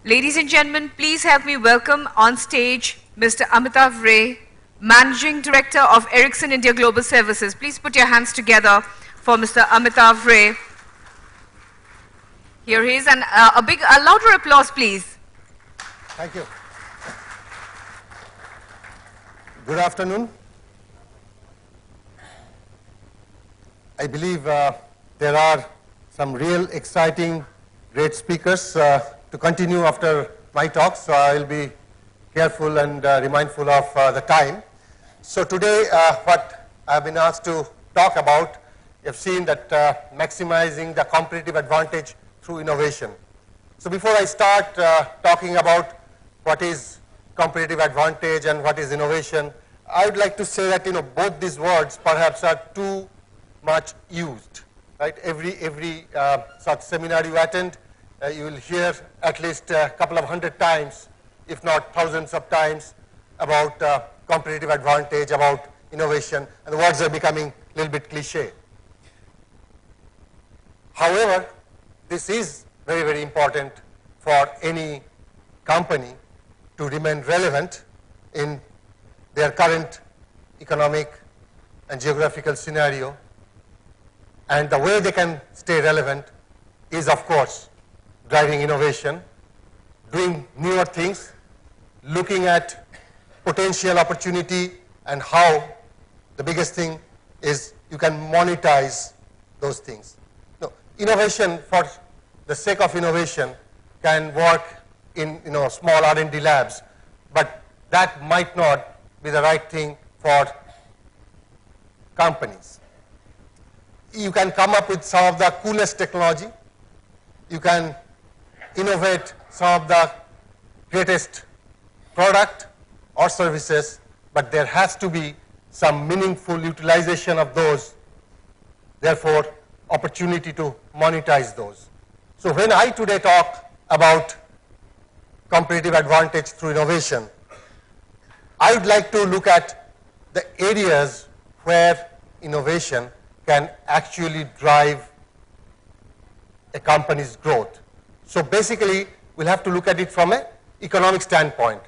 Ladies and gentlemen, please help me welcome on stage Mr. Amitabh Ray, Managing Director of Ericsson India Global Services. Please put your hands together for Mr. Amitabh Ray. Here he is, and a louder applause, please. Thank you. Good afternoon. I believe there are some real exciting, great speakers to continue after my talk, so I will be careful and mindful of the time. So today, what I've been asked to talk about, you've seen that maximizing the competitive advantage through innovation. So before I start talking about what is competitive advantage and what is innovation, I would like to say that both these words perhaps are too much used. Right? Every such seminar you attend, you will hear at least a couple of hundred times, if not thousands of times, about competitive advantage, about innovation, and the words are becoming a little bit cliche. However, this is very, very important for any company to remain relevant in their current economic and geographical scenario. And the way they can stay relevant is, of course, driving innovation, doing newer things, looking at potential opportunity, and how the biggest thing is you can monetize those things. No, innovation for the sake of innovation can work in small R&D labs, but that might not be the right thing for companies. You can come up with some of the coolest technology. You can innovate some of the greatest product or services, but there has to be some meaningful utilization of those, therefore opportunity to monetize those. So when I today talk about competitive advantage through innovation, I would like to look at the areas where innovation can actually drive a company's growth. So basically, we'll have to look at it from an economic standpoint.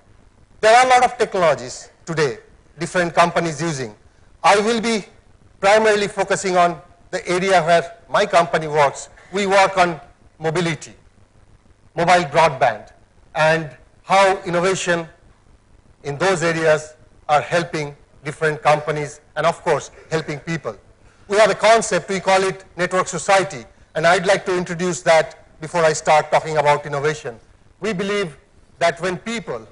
There are a lot of technologies today, different companies using. I will be primarily focusing on the area where my company works. We work on mobility, mobile broadband, and how innovation in those areas are helping different companies and, of course, helping people. We have a concept, we call it network society, and I'd like to introduce that before I start talking about innovation. We believe that when people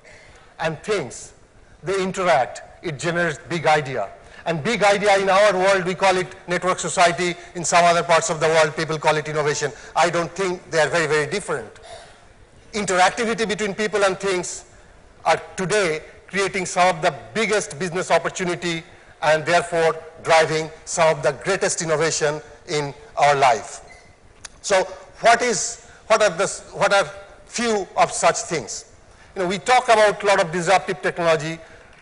and things, they interact, it generates big idea. And big idea in our world, we call it network society. In some other parts of the world, people call it innovation. I don't think they are very, very different. Interactivity between people and things are today creating some of the biggest business opportunity and therefore driving some of the greatest innovation in our life. So what are few of such things? We talk about a lot of disruptive technology,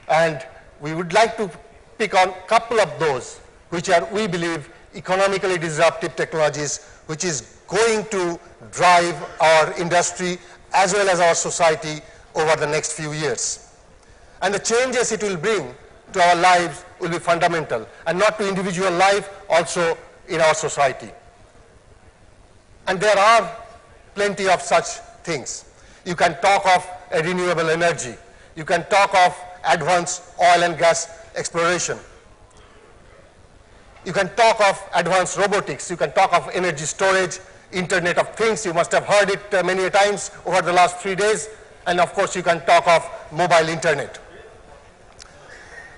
and we would like to pick on a couple of those which are, we believe, economically disruptive technologies, which is going to drive our industry as well as our society over the next few years. And the changes it will bring to our lives will be fundamental, and not to individual life, also in our society. And there are plenty of such things. You can talk of a renewable energy. You can talk of advanced oil and gas exploration. You can talk of advanced robotics. You can talk of energy storage, Internet of Things. You must have heard it many times over the last 3 days. And of course, you can talk of mobile internet.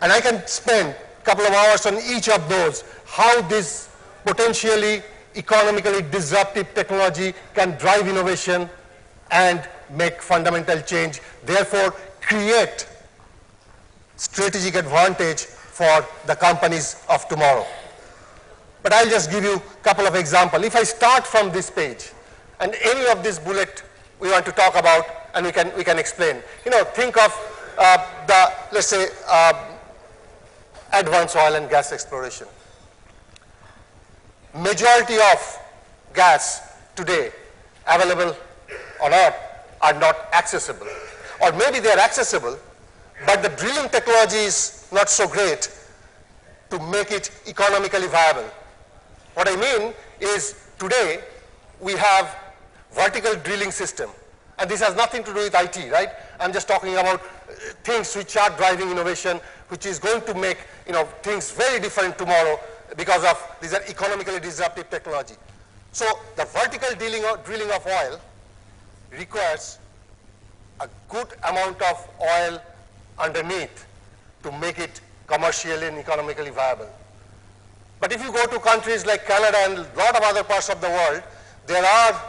And I can spend a couple of hours on each of those, how this potentially economically disruptive technology can drive innovation and make fundamental change, therefore create strategic advantage for the companies of tomorrow. But I'll just give you a couple of examples. If I start from this page, and any of this bullet we want to talk about, and we can explain. Think of let's say, advanced oil and gas exploration. Majority of gas today available on Earth are not accessible. Or maybe they are accessible, but the drilling technology is not so great to make it economically viable. What I mean is today we have vertical drilling system, and this has nothing to do with IT, right? I'm just talking about things which are driving innovation, which is going to make things very different tomorrow because of these are economically disruptive technology. So the vertical drilling of oil requires a good amount of oil underneath to make it commercially and economically viable. But if you go to countries like Canada and a lot of other parts of the world, there are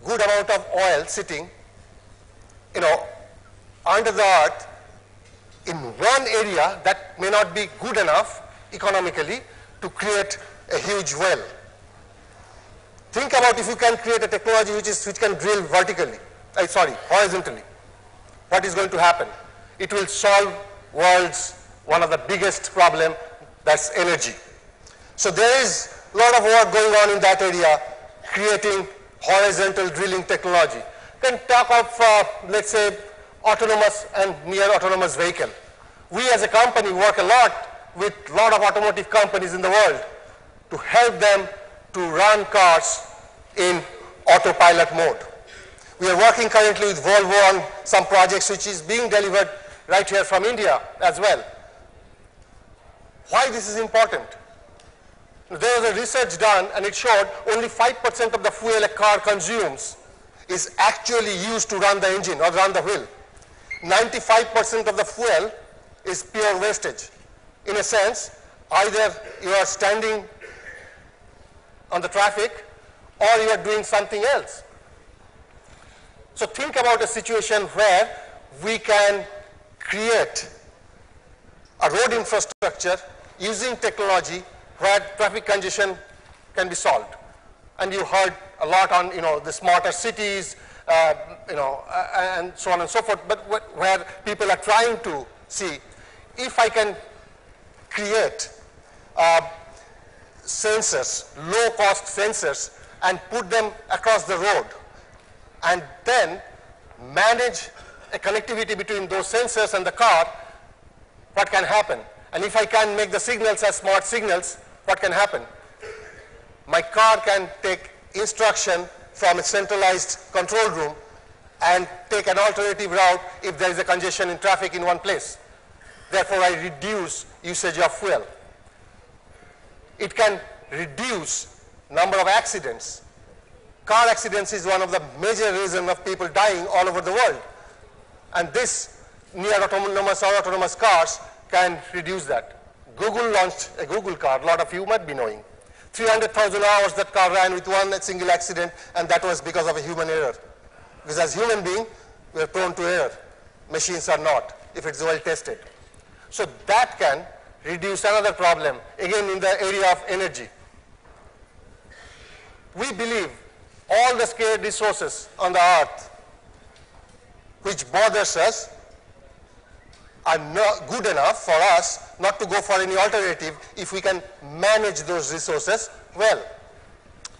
good amount of oil sitting, under the earth in one area that may not be good enough economically to create a huge well. Think about if you can create a technology which can drill horizontally. What is going to happen? It will solve world's one of the biggest problem, that's energy. So there is a lot of work going on in that area, creating horizontal drilling technology. Then talk of, let's say, autonomous and near autonomous vehicle. We as a company work a lot with a lot of automotive companies in the world to help them to run cars in autopilot mode. We are working currently with Volvo on some projects which is being delivered right here from India as well. Why this is important? There was a research done and it showed only 5% of the fuel a car consumes is actually used to run the engine or run the wheel. 95% of the fuel is pure wastage. In a sense, either you are standing on the traffic or you are doing something else. So think about a situation where we can create a road infrastructure using technology where traffic congestion can be solved. And you heard a lot on the smarter cities, and so on and so forth, but where people are trying to see if I can create sensors, low-cost sensors, and put them across the road, and then manage a connectivity between those sensors and the car, what can happen? And if I can make the signals as smart signals, what can happen? My car can take instruction from a centralized control room and take an alternative route if there is a congestion in traffic in one place. Therefore, I reduce usage of fuel. It can reduce number of accidents. Car accidents is one of the major reasons of people dying all over the world. And this near autonomous or autonomous cars can reduce that. Google launched a Google car, a lot of you might be knowing. 300,000 hours that car ran with one single accident, and that was because of a human error. Because as human beings, we are prone to error. Machines are not, if it's well tested. So that can reduce another problem, again in the area of energy. We believe all the scarce resources on the earth which bothers us are not good enough for us not to go for any alternative if we can manage those resources well.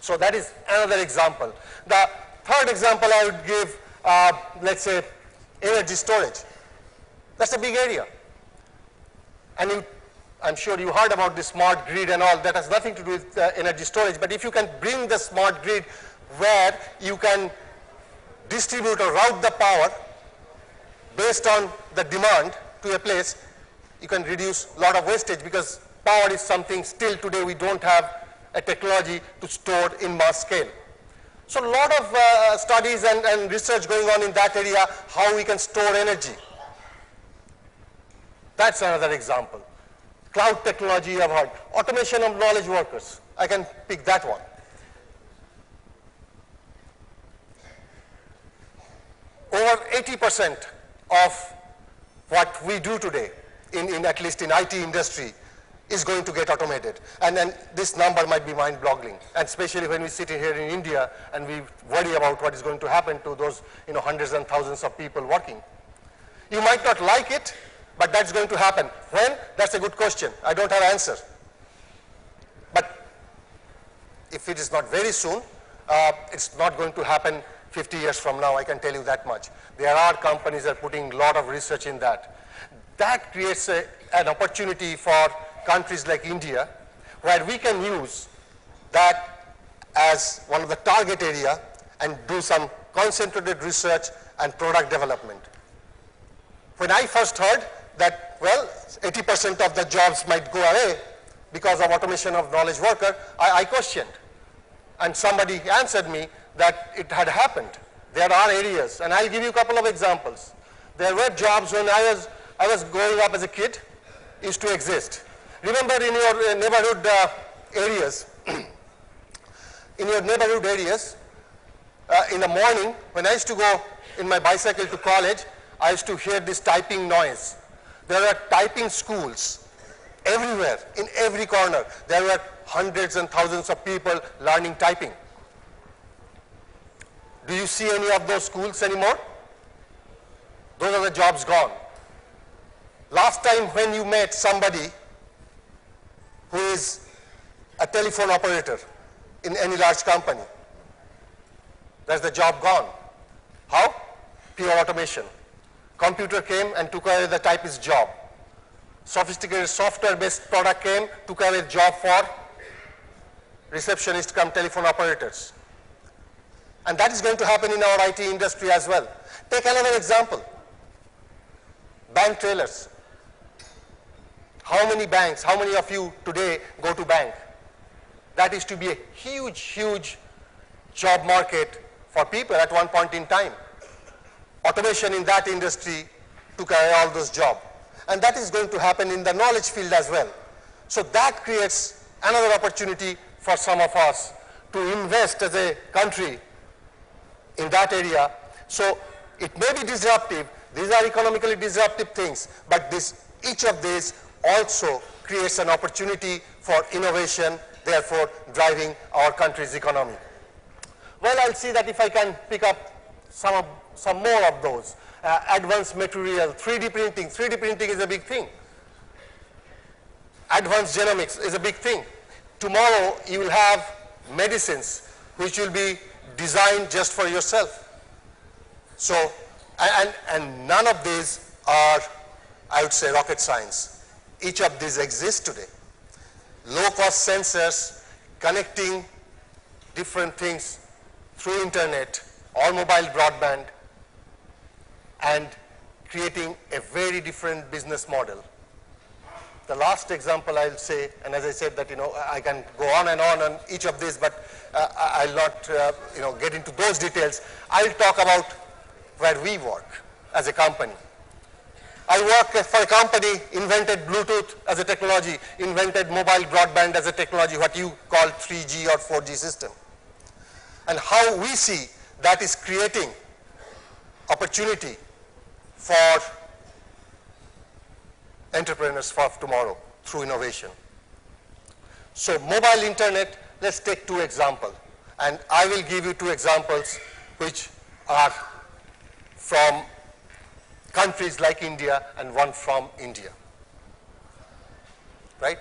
So that is another example. The third example I would give, let's say, energy storage. That's a big area. And I'm sure you heard about the smart grid and all. That has nothing to do with energy storage. But if you can bring the smart grid where you can distribute or route the power based on the demand to a place, you can reduce a lot of wastage, because power is something still today we don't have a technology to store in mass scale. So a lot of studies and research going on in that area, how we can store energy. That's another example. Cloud technology you have heard. Automation of knowledge workers. I can pick that one. Over 80% of what we do today, at least in IT industry, is going to get automated. And then this number might be mind-boggling, and especially when we sit here in India and we worry about what is going to happen to those hundreds and thousands of people working. You might not like it, but that's going to happen. When? That's a good question. I don't have an answer. But if it is not very soon, it's not going to happen 50 years from now, I can tell you that much. There are companies that are putting a lot of research in that. That creates an opportunity for countries like India, where we can use that as one of the target area and do some concentrated research and product development. When I first heard that, well, 80% of the jobs might go away because of automation of knowledge worker, I questioned. And somebody answered me that it had happened. There are areas, and I'll give you a couple of examples. There were jobs when I was growing up as a kid, used to exist. Remember in your neighborhood areas, in the morning, when I used to go in my bicycle to college, I used to hear this typing noise. There were typing schools everywhere, in every corner. There were hundreds and thousands of people learning typing. Do you see any of those schools anymore? Those are the jobs gone. Last time when you met somebody who is a telephone operator in any large company, that's the job gone. How? Pure automation. Computer came and took away the typist's job. Sophisticated software-based product came, took away the job for receptionists come telephone operators. And that is going to happen in our IT industry as well. Take another example. Bank trailers. How many banks, how many of you today go to bank? That is to be a huge, huge job market for people at one point in time. Automation in that industry took away all those jobs. And that is going to happen in the knowledge field as well. So that creates another opportunity for some of us to invest as a country in that area. So it may be disruptive. These are economically disruptive things, but each of these also creates an opportunity for innovation, therefore driving our country's economy. Well, I'll see that if I can pick up some more of those. Advanced material, 3D printing. 3D printing is a big thing. Advanced genomics is a big thing. Tomorrow you will have medicines which will be designed just for yourself. So, and none of these are, I would say, rocket science. Each of these exists today. Low-cost sensors connecting different things through internet or mobile broadband and creating a very different business model. The last example I'll say, and as I said that, I can go on and on each of these, but I'll not, get into those details. I'll talk about where we work as a company. I work for a company, invented Bluetooth as a technology, invented mobile broadband as a technology, what you call 3G or 4G system. And how we see that is creating opportunity for entrepreneurs for tomorrow through innovation. So mobile internet, let's take two examples. And I will give you two examples which are from countries like India and one from India. Right?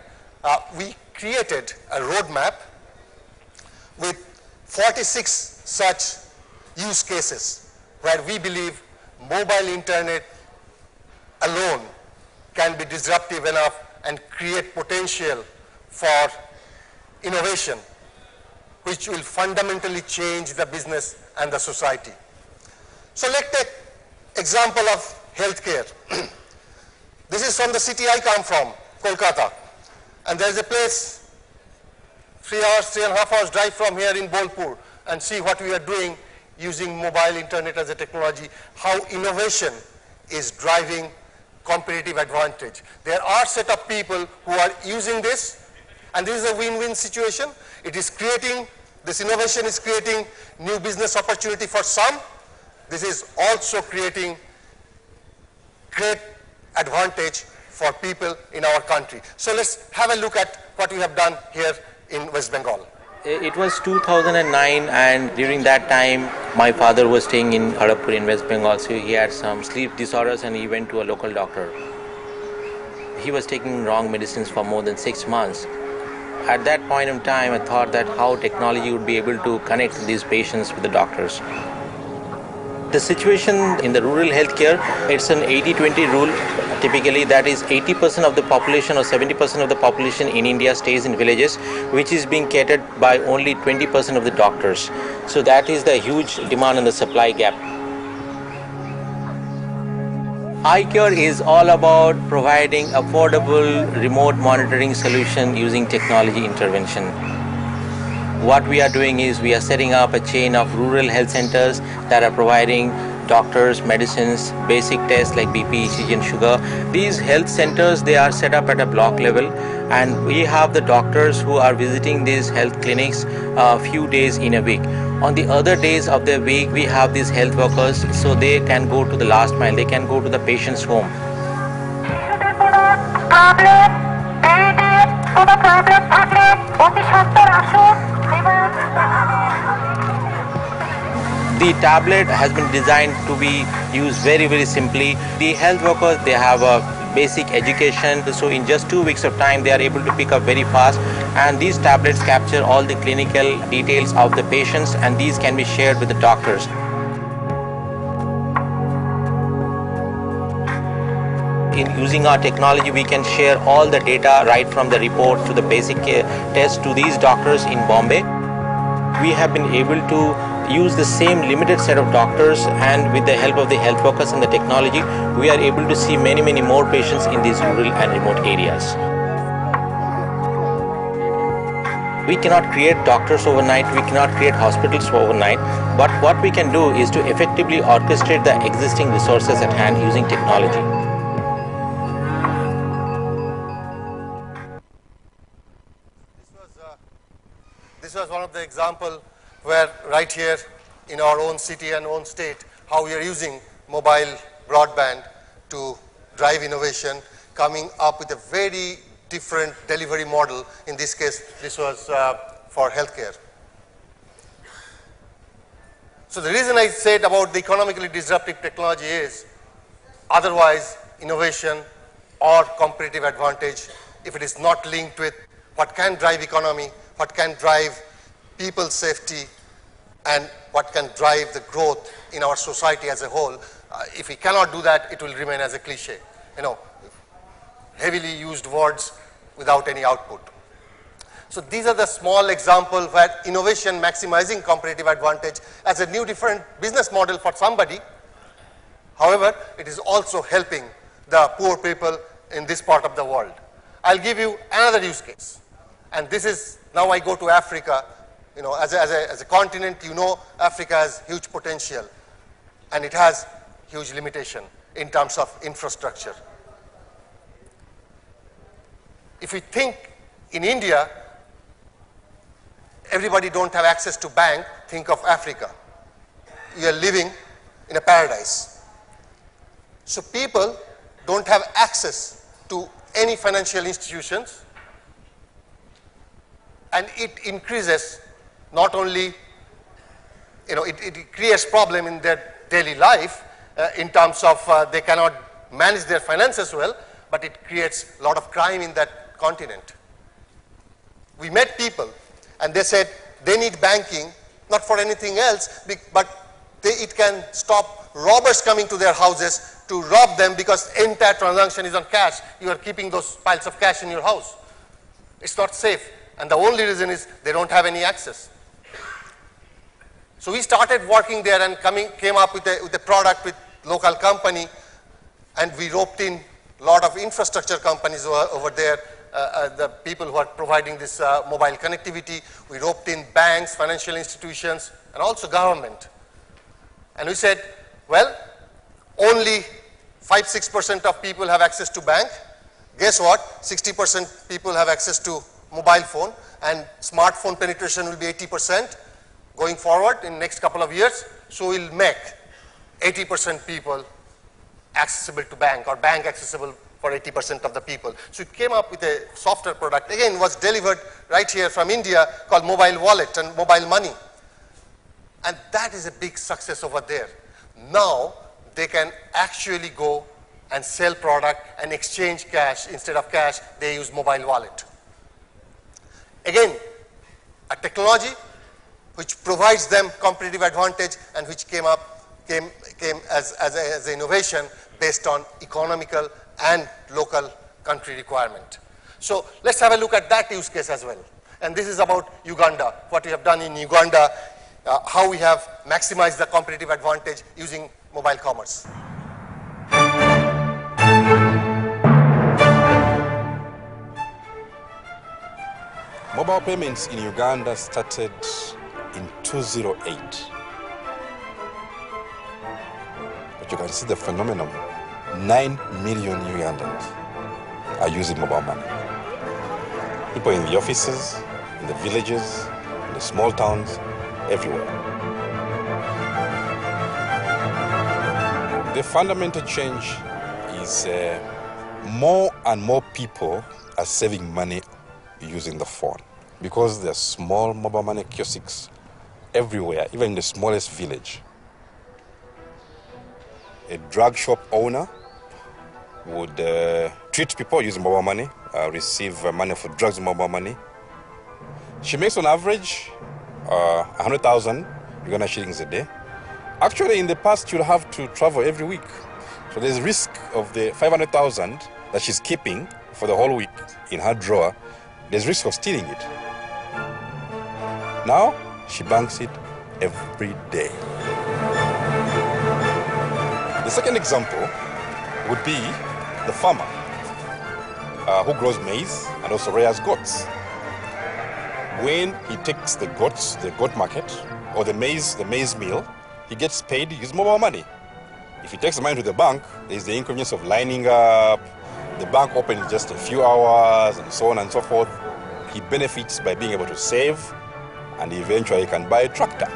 We created a roadmap with 46 such use cases where we believe mobile internet alone can be disruptive enough and create potential for innovation which will fundamentally change the business and the society. So let's take example of healthcare. This is from the city I come from, Kolkata. And there is a place 3.5 hours drive from here in Bolpur, and see what we are doing using mobile internet as a technology, how innovation is driving competitive advantage. There are set of people who are using this, and this is a win-win situation. It is creating, this innovation is creating new business opportunity for some. This is also creating great advantage for people in our country. So let's have a look at what we have done here in West Bengal. It was 2009, and during that time my father was staying in Kharagpur in West Bengal, so he had some sleep disorders and he went to a local doctor. He was taking wrong medicines for more than 6 months. At that point in time I thought that how technology would be able to connect these patients with the doctors. The situation in the rural healthcare, it's an 80-20 rule. Typically, that is 80% of the population or 70% of the population in India stays in villages, which is being catered by only 20% of the doctors. So that is the huge demand and the supply gap. iCure is all about providing affordable remote monitoring solution using technology intervention. What we are doing is we are setting up a chain of rural health centers that are providing doctors, medicines, basic tests like BP, ECG and sugar. These health centers, they are set up at a block level, and we have the doctors who are visiting these health clinics a few days in a week. On the other days of the week, we have these health workers, so they can go to the last mile, they can go to the patient's home. The tablet has been designed to be used very simply. The health workers, they have a basic education, so in just 2 weeks of time they are able to pick up very fast, and these tablets capture all the clinical details of the patients, and these can be shared with the doctors. In using our technology, we can share all the data right from the report to the basic test to these doctors in Bombay. We have been able to use the same limited set of doctors, and with the help of the health workers and the technology, we are able to see many more patients in these rural and remote areas. We cannot create doctors overnight, we cannot create hospitals overnight, but what we can do is to effectively orchestrate the existing resources at hand using technology. This was one of the examples where right here in our own city and own state, how we are using mobile broadband to drive innovation, coming up with a very different delivery model. In this case, this was for healthcare. So the reason I said about the economically disruptive technology is, otherwise innovation or competitive advantage, if it is not linked with what can drive economy, what can drive people's safety, and what can drive the growth in our society as a whole, if we cannot do that, it will remain as a cliche. You know, heavily used words without any output. So these are the small examples where innovation maximizing competitive advantage as a new different business model for somebody. However, it is also helping the poor people in this part of the world. I'll give you another use case. And this is, now I go to Africa. You know, as a continent, you know, Africa has huge potential, and it has huge limitation in terms of infrastructure. If we think in India, everybody don't have access to bank, think of Africa. You are living in a paradise. So people don't have access to any financial institutions, and it increases not only, you know, it creates problem in their daily life in terms of they cannot manage their finances well, but it creates a lot of crime in that continent. We met people and they said they need banking, not for anything else, but it can stop robbers coming to their houses to rob them, because entire transaction is on cash. You are keeping those piles of cash in your house. It's not safe. And the only reason is they don't have any access. So we started working there and came up with a product with local company, and we roped in a lot of infrastructure companies over there, the people who are providing this mobile connectivity. We roped in banks, financial institutions, and also government. And we said, well, only 5-6% of people have access to bank. Guess what? 60% people have access to mobile phone, and smartphone penetration will be 80% going forward in next couple of years. So we'll make 80% people accessible to bank, or bank accessible for 80% of the people. So it came up with a software product. Again, was delivered right here from India, called mobile wallet and mobile money. And that is a big success over there. Now they can actually go and sell product and exchange cash. Instead of cash, they use mobile wallet. Again, a technology which provides them competitive advantage and which came up came as an innovation based on economical and local country requirement. So let's have a look at that use case as well. And this is about Uganda, what we have done in Uganda, how we have maximized the competitive advantage using mobile commerce. Mobile payments in Uganda started in 2008. But you can see the phenomenon. 9 million Ugandans are using mobile money. People in the offices, in the villages, in the small towns, everywhere. The fundamental change is more and more people are saving money using the phone, because there are small mobile money kiosks everywhere, even in the smallest village. A drug shop owner would treat people using mobile money, receive money for drugs with mobile money. She makes on average 100,000 Uganda shillings a day. Actually, in the past, you'll have to travel every week. So there's risk of the 500,000 that she's keeping for the whole week in her drawer. There's risk of stealing it. Now, she banks it every day. The second example would be the farmer who grows maize and also rears goats. When he takes the goats to the goat market or the maize mill, he gets paid using mobile money. If he takes the money to the bank, there's the inconvenience of lining up, the bank open in just a few hours, and so on and so forth. He benefits by being able to save, and eventually can buy a tractor.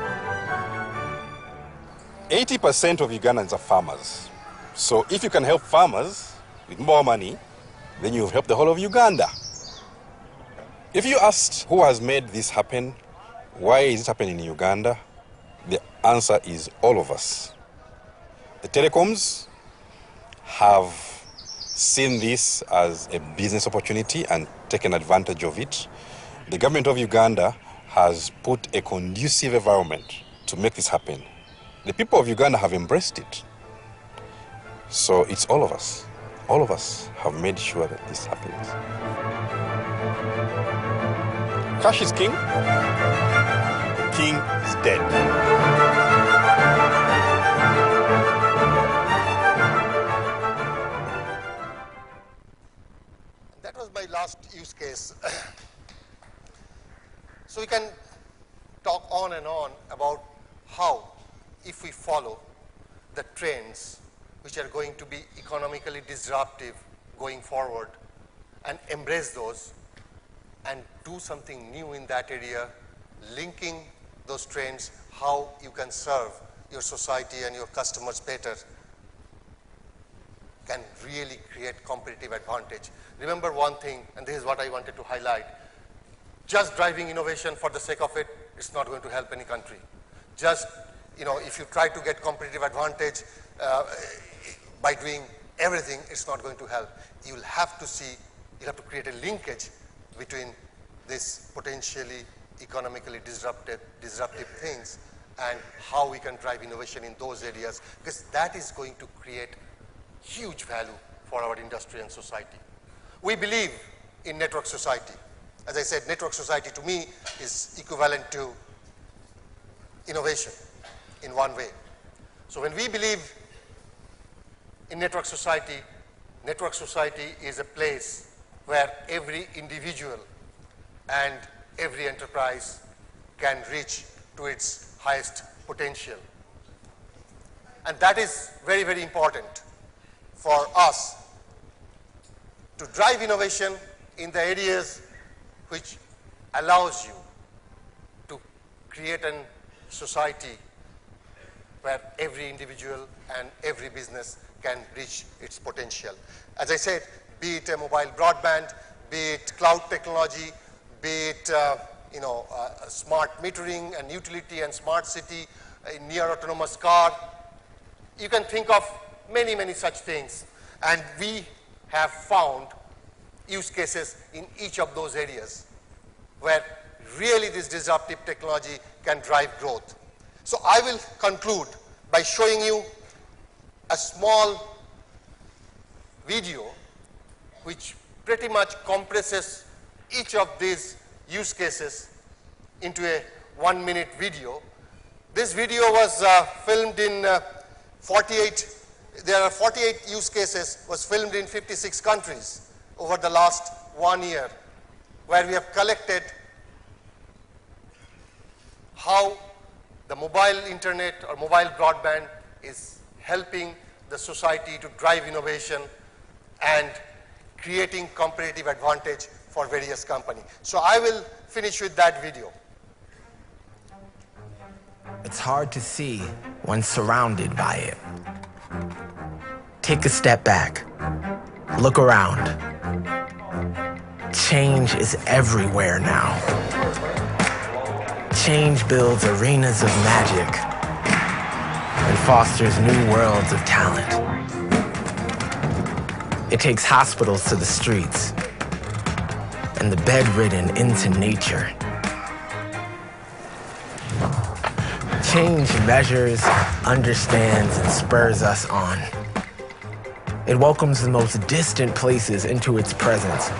80% of Ugandans are farmers. So if you can help farmers with more money, then you've helped the whole of Uganda. If you asked who has made this happen, why is it happening in Uganda, the answer is all of us. The telecoms have seen this as a business opportunity and taken advantage of it. The government of Uganda has put a conducive environment to make this happen. The people of Uganda have embraced it. So it's all of us. All of us have made sure that this happens. Cash is king. The king is dead. That was my last use case. So we can talk on and on about how, if we follow the trends which are going to be economically disruptive going forward and embrace those and do something new in that area, linking those trends, how you can serve your society and your customers better, can really create competitive advantage. Remember one thing, and this is what I wanted to highlight. Just driving innovation for the sake of it, it's not going to help any country. Just, if you try to get competitive advantage by doing everything, it's not going to help. You'll have to create a linkage between this potentially economically disruptive things and how we can drive innovation in those areas, because that is going to create huge value for our industry and society. We believe in network society. As I said, network society to me is equivalent to innovation in one way. So when we believe in network society is a place where every individual and every enterprise can reach to its highest potential. And that is very, very important for us to drive innovation in the areas which allows you to create a society where every individual and every business can reach its potential. As I said, be it a mobile broadband, be it cloud technology, be it smart metering and utility and smart city, a near autonomous car. You can think of many, many such things. And we have found use cases in each of those areas where really this disruptive technology can drive growth. So I will conclude by showing you a small video which pretty much compresses each of these use cases into a 1-minute video. This video was filmed in 48 use cases, was filmed in 56 countries over the last 1 year, where we have collected how the mobile internet or mobile broadband is helping the society to drive innovation and creating competitive advantage for various companies. So I will finish with that video. It's hard to see when surrounded by it. Take a step back. Look around. Change is everywhere now. Change builds arenas of magic and fosters new worlds of talent. It takes hospitals to the streets and the bedridden into nature. Change measures, understands, and spurs us on. It welcomes the most distant places into its presence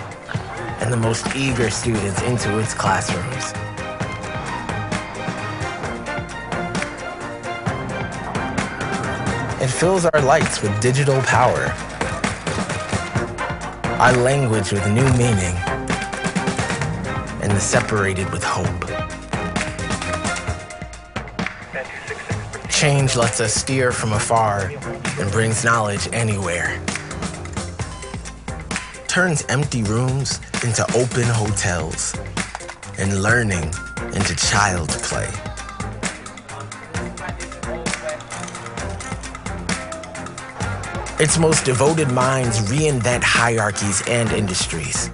and the most eager students into its classrooms. It fills our lights with digital power, our language with new meaning, and the separated with hope. Change lets us steer from afar and brings knowledge anywhere. Turns empty rooms into open hotels and learning into child's play. Its most devoted minds reinvent hierarchies and industries.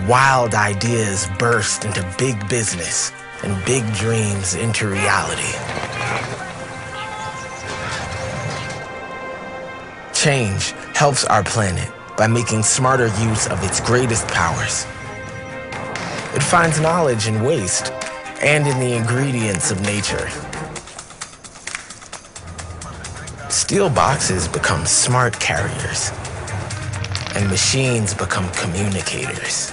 Wild ideas burst into big business and big dreams into reality. Change helps our planet by making smarter use of its greatest powers. It finds knowledge in waste and in the ingredients of nature. Steel boxes become smart carriers, and machines become communicators.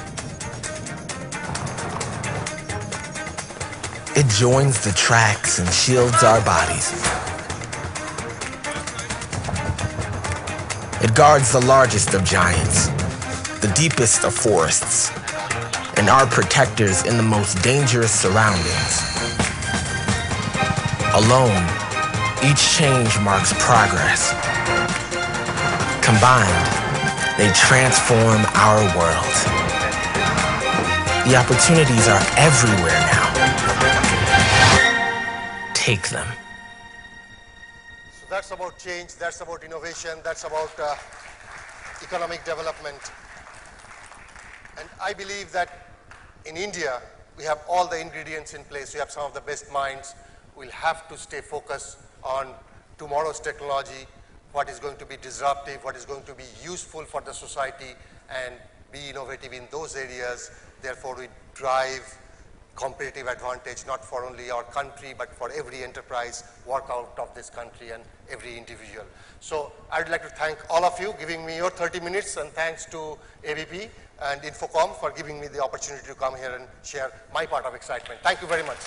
It joins the tracks and shields our bodies. It guards the largest of giants, the deepest of forests, and our protectors in the most dangerous surroundings. Alone, each change marks progress. Combined, they transform our world. The opportunities are everywhere now. Take them. So that's about change, that's about innovation, that's about economic development. And I believe that in India, we have all the ingredients in place. We have some of the best minds. We'll have to stay focused on tomorrow's technology, what is going to be disruptive, what is going to be useful for the society, and be innovative in those areas. Therefore, we drive competitive advantage, not for only our country, but for every enterprise work out of this country and every individual. So I'd like to thank all of you giving me your 30 minutes, and thanks to ABP and INFOCOM for giving me the opportunity to come here and share my part of excitement. Thank you very much.